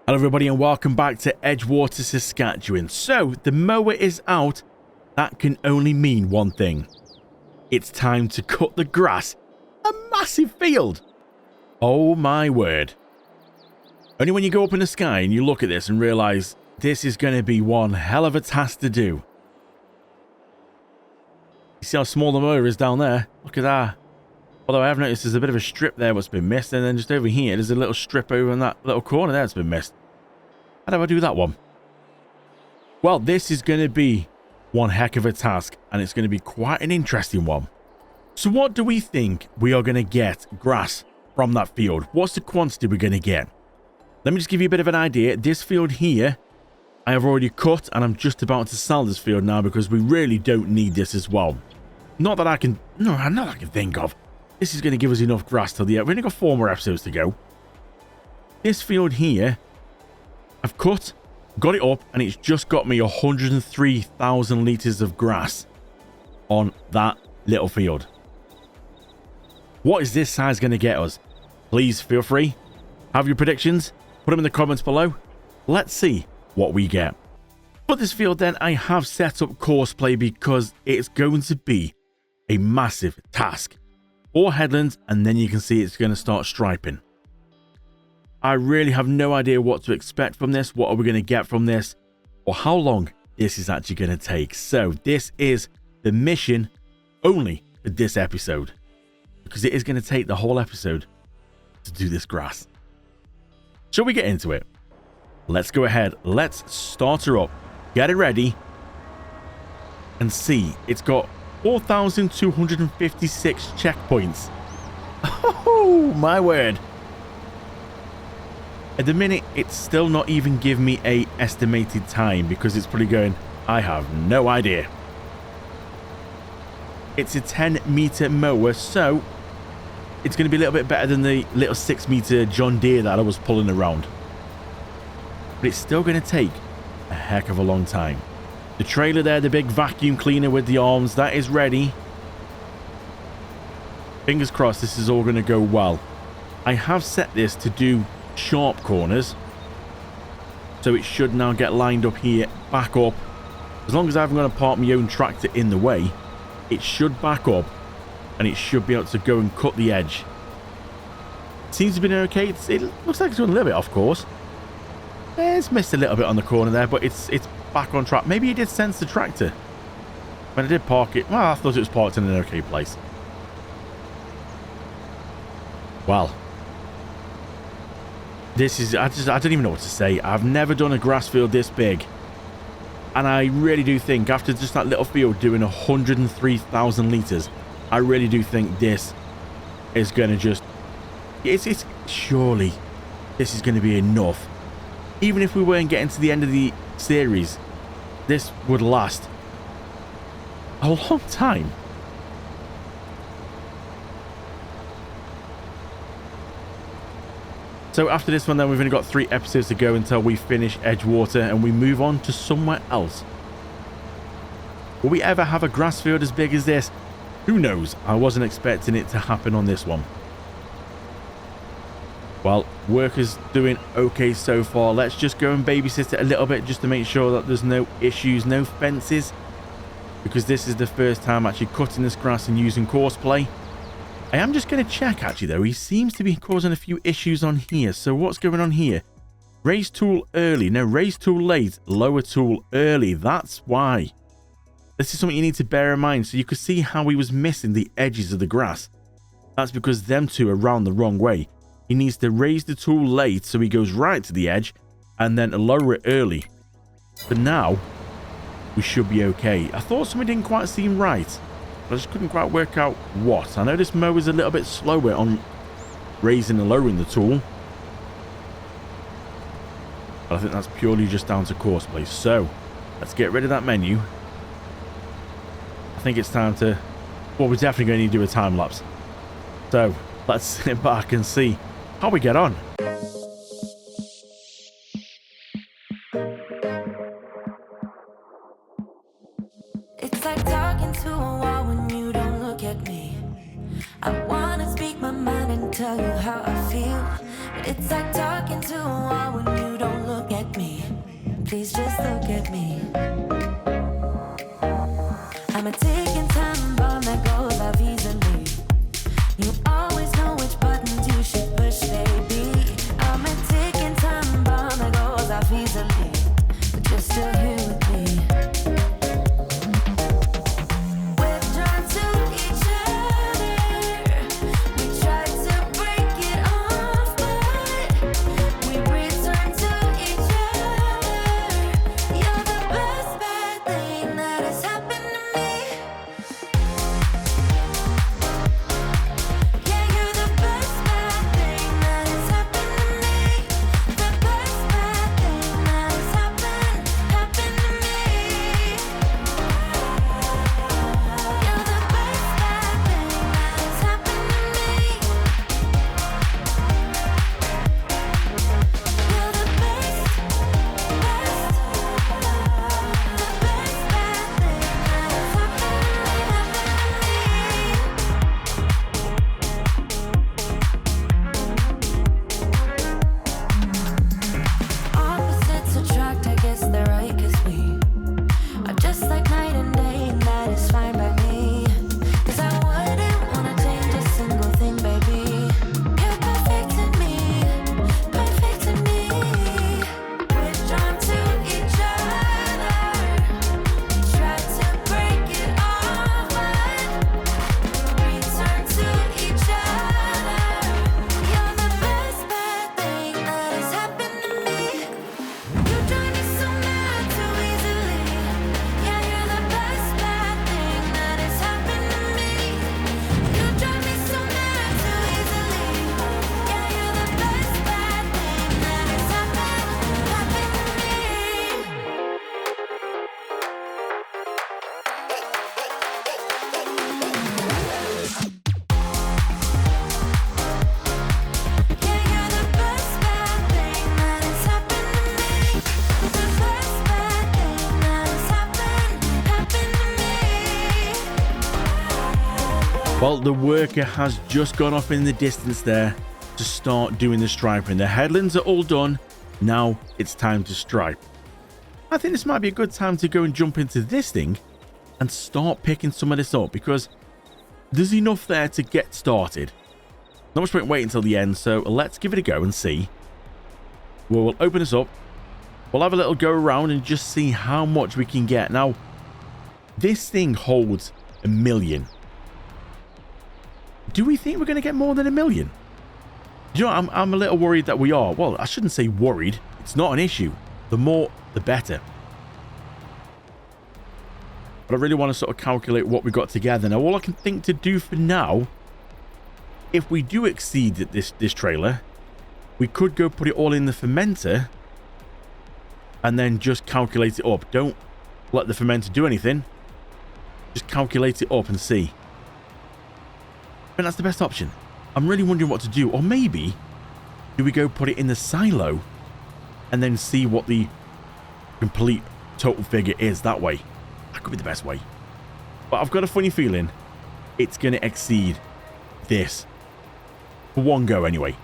Hello everybody and welcome back to Edgewater, Saskatchewan. So, the mower is out. That can only mean one thing. It's time to cut the grass. A massive field. Oh my word. Only when you go up in the sky and you look at this and realize this is going to be one hell of a task to do. You see how small the mower is down there? Look at that. Although I have noticed there's a bit of a strip there what's been missed, and then just over here there's a little strip over in that little corner there that's been missed. How do I do that one? Well, this is going to be one heck of a task, and it's going to be quite an interesting one. So what do we think we are going to get grass from that field? What's the quantity we're going to get? Let me just give you a bit of an idea. This field here, I have already cut, and I'm just about to sell this field now because we really don't need this as well. Not that I can think of. This is going to give us enough grass till the end. We've only got 4 more episodes to go. This field here, I've cut, got it up, and it's just got me 103,000 litres of grass on that little field. What is this size going to get us? Please feel free. Have your predictions. Put them in the comments below. Let's see what we get. For this field then, I have set up Courseplay because it's going to be a massive task. 4 headlands, and then you can see it's going to start striping. I really have no idea what to expect from this. What are we going to get from this? Or how long this is actually going to take. So this is the mission only for this episode. Because it is going to take the whole episode to do this grass. Shall we get into it? Let's go ahead. Let's start her up. Get it ready. And see. It's got 4,256 checkpoints. Oh, my word. At the minute, it's still not even giving me a estimated time because it's probably going, I have no idea. It's a 10-meter mower, so it's going to be a little bit better than the little 6-meter John Deere that I was pulling around. But it's still going to take a heck of a long time. The trailer there, the big vacuum cleaner with the arms, that is ready. Fingers crossed this is all going to go well. I have set this to do sharp corners. So it should now get lined up here, back up. As long as I haven't got to park my own tractor in the way, it should back up and it should be able to go and cut the edge. Seems to be okay. It looks like it's going a little bit off course. It's missed a little bit on the corner there, but it's back on track. Maybe he did sense the tractor when I did park it. Well, I thought it was parked in an okay place. Well, this is, I don't even know what to say. I've never done a grass field this big, and I really do think after just that little field doing 103,000 litres, I really do think this is going to just, it's surely this is going to be enough. Even if we weren't getting to the end of the series, this would last a long time. So after this one then, we've only got 3 episodes to go until we finish Edgewater and we move on to somewhere else. Will we ever have a grass field as big as this? Who knows? I wasn't expecting it to happen on this one. Well, work is doing okay so far. Let's just go and babysit it a little bit just to make sure that there's no issues, no fences. Because this is the first time actually cutting this grass and using Courseplay. I am just going to check actually though. He seems to be causing a few issues on here. So what's going on here? Raise tool early. No, raise tool late. Lower tool early. That's why. This is something you need to bear in mind. So you could see how he was missing the edges of the grass. That's because them two are round the wrong way. He needs to raise the tool late so he goes right to the edge and then lower it early. But now, we should be okay. I thought something didn't quite seem right. But I just couldn't quite work out what. I know this mower's a little bit slower on raising and lowering the tool. But I think that's purely just down to Courseplay. So, let's get rid of that menu. I think it's time to... Well, we're definitely going to need to do a time lapse. So, let's sit back and see how we get on. It's like talking to a wall when you don't look at me. I wanna speak my mind and tell you how I feel, but it's like talking to a wall when you don't Well, the worker has just gone off in the distance there to start doing the striping. The headlands are all done. Now it's time to stripe. I think this might be a good time to go and jump into this thing and start picking some of this up, because there's enough there to get started. Not much point waiting until the end, so let's give it a go and see. We'll open this up. We'll have a little go around and just see how much we can get. Now, this thing holds 1 million. Do we think we're going to get more than 1 million? You know, I'm a little worried that we are. Well, I shouldn't say worried. It's not an issue. The more, the better. But I really want to sort of calculate what we got together. Now, all I can think to do for now, if we do exceed this trailer, we could go put it all in the fermenter and then just calculate it up. Don't let the fermenter do anything. Just calculate it up and see. I think that's the best option. I'm really wondering what to do. Or maybe, do we go put it in the silo and then see what the complete total figure is that way? That could be the best way. But I've got a funny feeling it's going to exceed this. For one go anyway.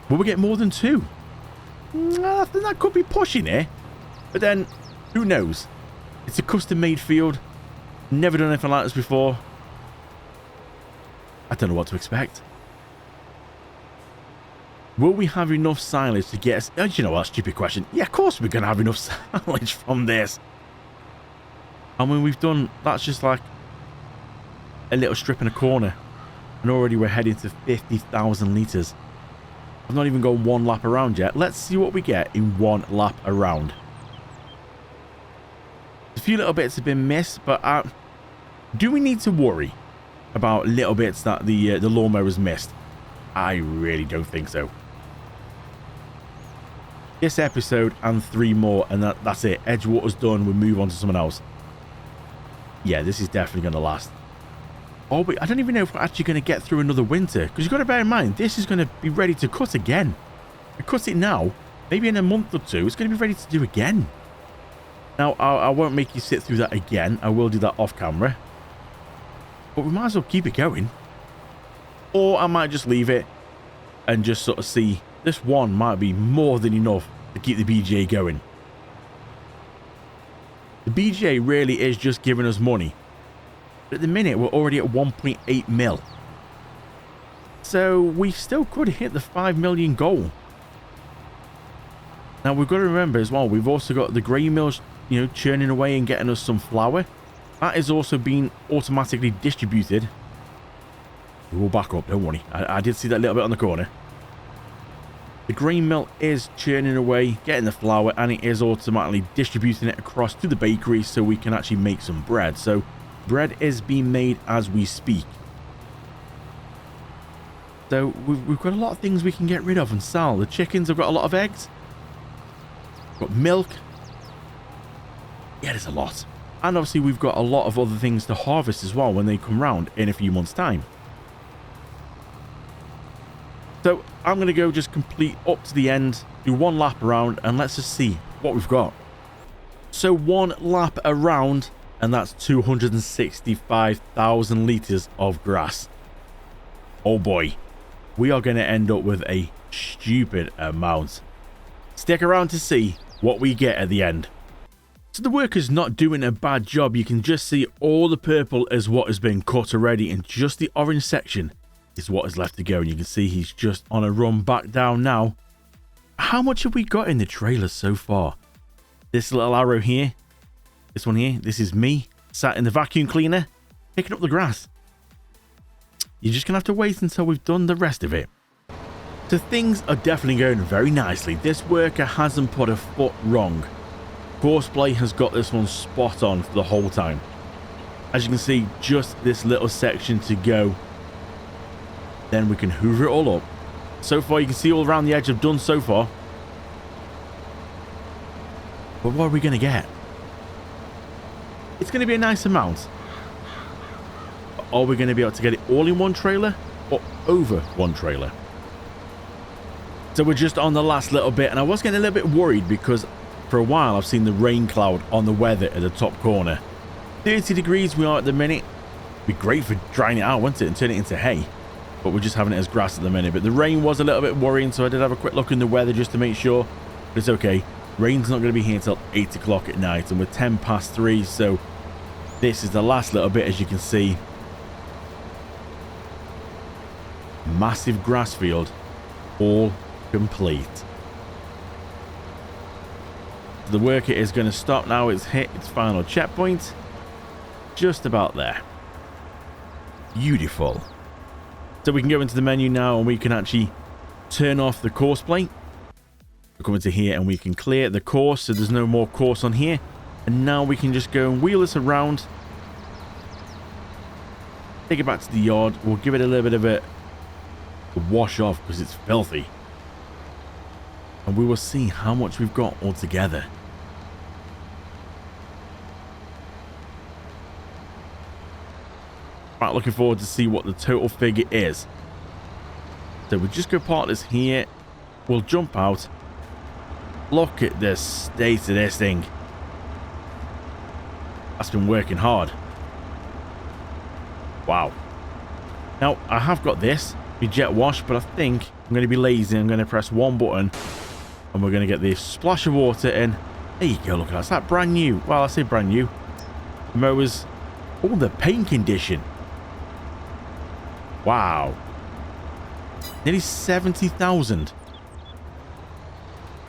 Will we get more than 2? I think that could be pushing it. But then, who knows? It's a custom-made field. Never done anything like this before. I don't know what to expect. Will we have enough silage to get us... Oh, you know what? Stupid question. Yeah, of course we're going to have enough silage from this. I mean, we've done... That's just like a little strip in a corner. And already we're heading to 50,000 litres. I've not even gone one lap around yet. Let's see what we get in one lap around. A few little bits have been missed, but do we need to worry about little bits that the lawnmower's missed? I really don't think so. This episode and 3 more, and that's it. Edgewater's done. We'll move on to someone else. Yeah, this is definitely going to last. Oh, but I don't even know if we're actually going to get through another winter, because you've got to bear in mind, this is going to be ready to cut again. We cut it now, maybe in a month or 2, it's going to be ready to do again. Now, I won't make you sit through that again. I will do that off camera. But we might as well keep it going. Or I might just leave it and just sort of see. This one might be more than enough to keep the BGA going. The BGA really is just giving us money. But at the minute, we're already at 1.8 mil. So we still could hit the 5 million goal. Now, we've got to remember as well, we've also got the grain mills, you know, churning away and getting us some flour. That is also being automatically distributed. We will back up, don't worry. I did see that little bit on the corner. The grain mill is churning away, getting the flour, and it is automatically distributing it across to the bakery so we can actually make some bread. So bread is being made as we speak. So we've got a lot of things we can get rid of and sell. The chickens have got a lot of eggs. We've got milk. Yeah, there's a lot. And obviously we've got a lot of other things to harvest as well when they come round in a few months' time. So I'm going to go just complete up to the end, do one lap around, and let's just see what we've got. So one lap around, and that's 265,000 litres of grass. Oh boy, we are going to end up with a stupid amount. Stick around to see what we get at the end. So the worker's not doing a bad job. You can just see all the purple is what has been cut already, and just the orange section is what is left to go. And you can see he's just on a run back down now. How much have we got in the trailer so far? This little arrow here, this one here, this is me sat in the vacuum cleaner picking up the grass. You're just gonna have to wait until we've done the rest of it. So things are definitely going very nicely. This worker hasn't put a foot wrong. Courseplay has got this one spot on for the whole time. As you can see, just this little section to go. Then we can hoover it all up. So far, you can see all around the edge I've done so far. But what are we going to get? It's going to be a nice amount. But are we going to be able to get it all in one trailer or over one trailer? So we're just on the last little bit, and I was getting a little bit worried because for a while I've seen the rain cloud on the weather at the top corner. 30 degrees we are at the minute. Be great for drying it out, wouldn't it, and turn it into hay. But we're just having it as grass at the minute. But the rain was a little bit worrying, so I did have a quick look in the weather just to make sure. But it's okay. Rain's not going to be here until 8 o'clock at night, and we're 10 past 3, so this is the last little bit, as you can see. Massive grass field, all complete. The worker is going to stop now. It's hit its final checkpoint. Just about there. Beautiful. So we can go into the menu now and we can actually turn off the course plate. We come into here and we can clear the course, so there's no more course on here. And now we can just go and wheel this around. Take it back to the yard. We'll give it a little bit of a wash off because it's filthy. And we will see how much we've got altogether. Right, looking forward to see what the total figure is. So we'll just go park this here. We'll jump out. Look at the state of this thing. That's been working hard. Wow. Now, I have got this, the jet wash, but I think I'm going to be lazy. I'm going to press one button and we're going to get this splash of water in. There you go, look at that. Is that brand new? Well, I say brand new. The mower's all the paint condition. Wow. Nearly 70,000.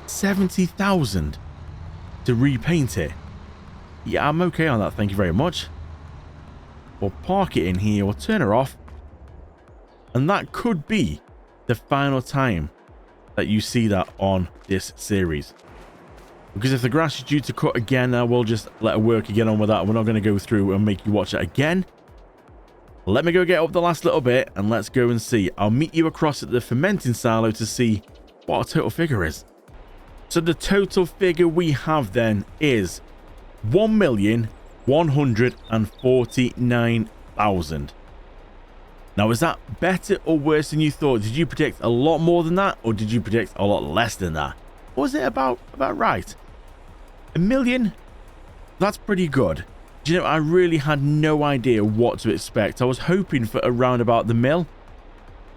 70,000 to repaint it. Yeah, I'm okay on that. Thank you very much. We'll park it in here. We'll turn her off. And that could be the final time that you see that on this series. Because if the grass is due to cut again, we'll just let her work again on with that. We're not going to go through and make you watch it again. Let me go get up the last little bit and let's go and see. I'll meet you across at the fermenting silo to see what our total figure is. So the total figure we have then is 1,149,000. Now, is that better or worse than you thought? Did you predict a lot more than that, or did you predict a lot less than that? Or was it about right? 1 million? That's pretty good. Do you know, I really had no idea what to expect. I was hoping for around about the mil,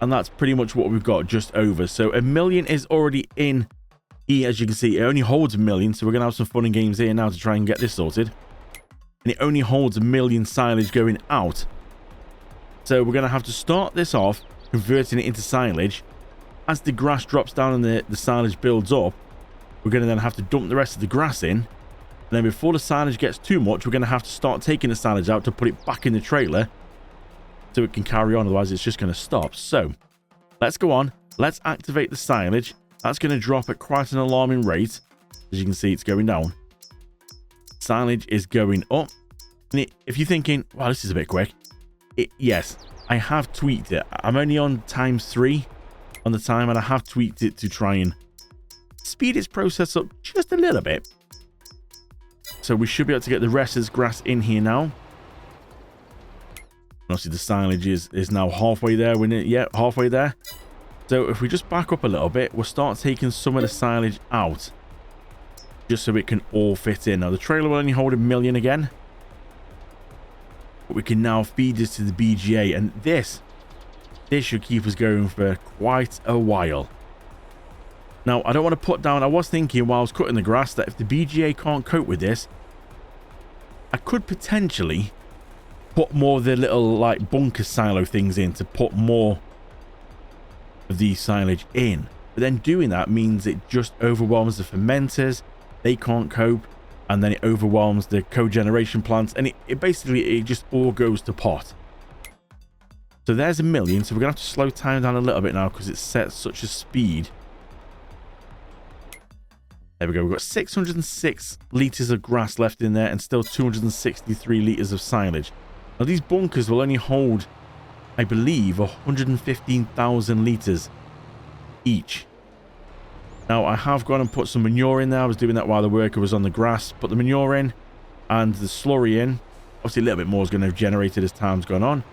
and that's pretty much what we've got, just over. So 1 million is already in here, as you can see. It only holds 1 million, so we're going to have some fun and games here now to try and get this sorted. And it only holds 1 million silage going out. So we're going to have to start this off, converting it into silage. As the grass drops down and the silage builds up, we're going to then have to dump the rest of the grass in. And then before the silage gets too much, we're going to have to start taking the silage out to put it back in the trailer so it can carry on. Otherwise, it's just going to stop. So let's go on. Let's activate the silage. That's going to drop at quite an alarming rate. As you can see, it's going down. Silage is going up. And if you're thinking, wow, this is a bit quick. Yes, I have tweaked it. I'm only on ×3 on the time, and I have tweaked it to try and speed its process up just a little bit. So we should be able to get the rest of this grass in here now. Obviously, the silage is now halfway there. We're in, yeah, halfway there. So if we just back up a little bit, we'll start taking some of the silage out, just so it can all fit in. Now, the trailer will only hold 1 million again, but we can now feed this to the BGA, and this should keep us going for quite a while. Now, I don't want to put down, I was thinking while I was cutting the grass that if the BGA can't cope with this, I could potentially put more of the little like bunker silo things in to put more of the silage in. But then doing that means it just overwhelms the fermenters. They can't cope, and then it overwhelms the cogeneration plants, and it basically just all goes to pot. So there's 1 million. So we're gonna have to slow time down a little bit now because it's set such a speed. There we go. We've got 606 litres of grass left in there and still 263 litres of silage. Now, these bunkers will only hold, I believe, 115,000 litres each. Now, I have gone and put some manure in there. I was doing that while the worker was on the grass. Put the manure in and the slurry in. Obviously, a little bit more is going to have generated as time's gone on.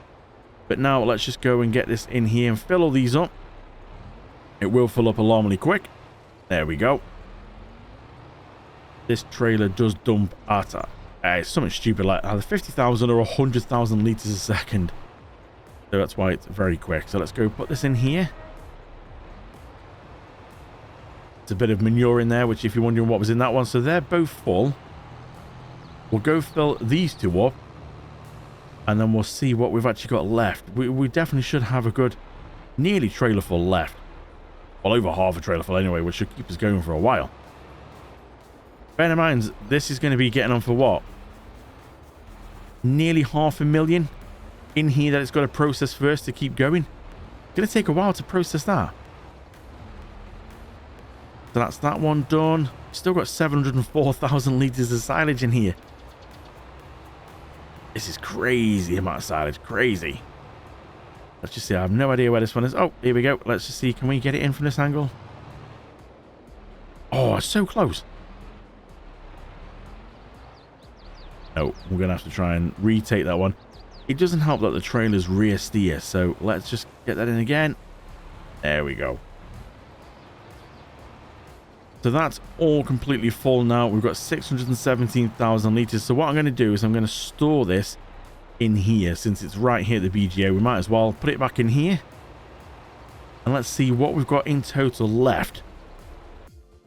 But now, let's just go and get this in here and fill all these up. It will fill up alarmingly quick. There we go. This trailer does dump at It's something stupid like either 50,000 or 100,000 liters a second. So that's why it's very quick. So let's go put this in here. It's a bit of manure in there, which if you're wondering what was in that one. So they're both full. We'll go fill these two up. And then we'll see what we've actually got left. We definitely should have a good nearly trailer full left. Well, over half a trailer full anyway, which should keep us going for a while. Bear in mind, this is going to be getting on for what? Nearly 500,000 in here that it's got to process first to keep going. It's going to take a while to process that. So that's that one done. Still got 704,000 litres of silage in here. This is crazy amount of silage. Crazy. Let's just see. I have no idea where this one is. Oh, here we go. Let's just see. Can we get it in from this angle? Oh, it's so close. Oh, we're going to have to try and retake that one. It doesn't help that the trailer's rear steer. So let's just get that in again. There we go. So that's all completely full now. We've got 617,000 litres. So what I'm going to do is I'm going to store this in here. Since it's right here at the BGA, we might as well put it back in here. And let's see what we've got in total left.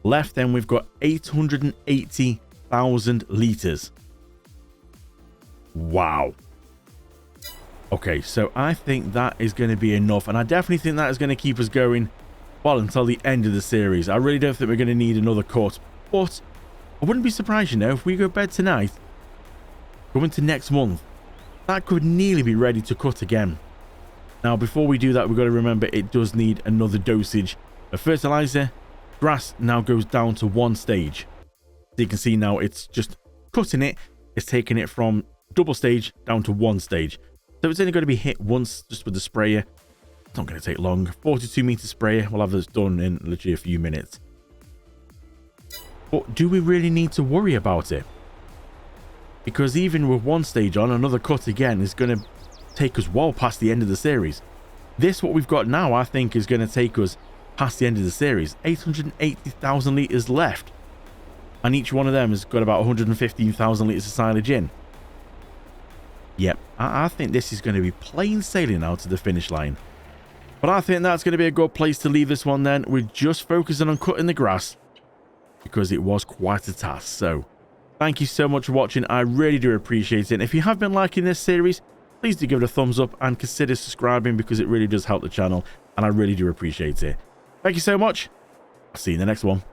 Left then we've got 880,000 litres. Wow. Okay, so I think that is going to be enough. And I definitely think that is going to keep us going, well, until the end of the series. I really don't think we're going to need another cut. But I wouldn't be surprised, you know, if we go bed tonight, go into next month, that could nearly be ready to cut again. Now, before we do that, we've got to remember it does need another dosage of fertilizer. Grass now goes down to 1 stage. So you can see now it's just cutting it. It's taking it from double stage down to 1 stage. So it's only going to be hit once just with the sprayer. It's not going to take long. 42 meter sprayer. We'll have this done in literally a few minutes. But do we really need to worry about it? Because even with 1 stage on, another cut again is going to take us well past the end of the series. This, what we've got now, I think is going to take us past the end of the series. 880,000 litres left. And each one of them has got about 115,000 litres of silage in. Yep, I think this is going to be plain sailing now to the finish line. But I think that's going to be a good place to leave this one then. We're just focusing on cutting the grass because it was quite a task. So thank you so much for watching. I really do appreciate it. And if you have been liking this series, please do give it a thumbs up and consider subscribing because it really does help the channel. And I really do appreciate it. Thank you so much. I'll see you in the next one.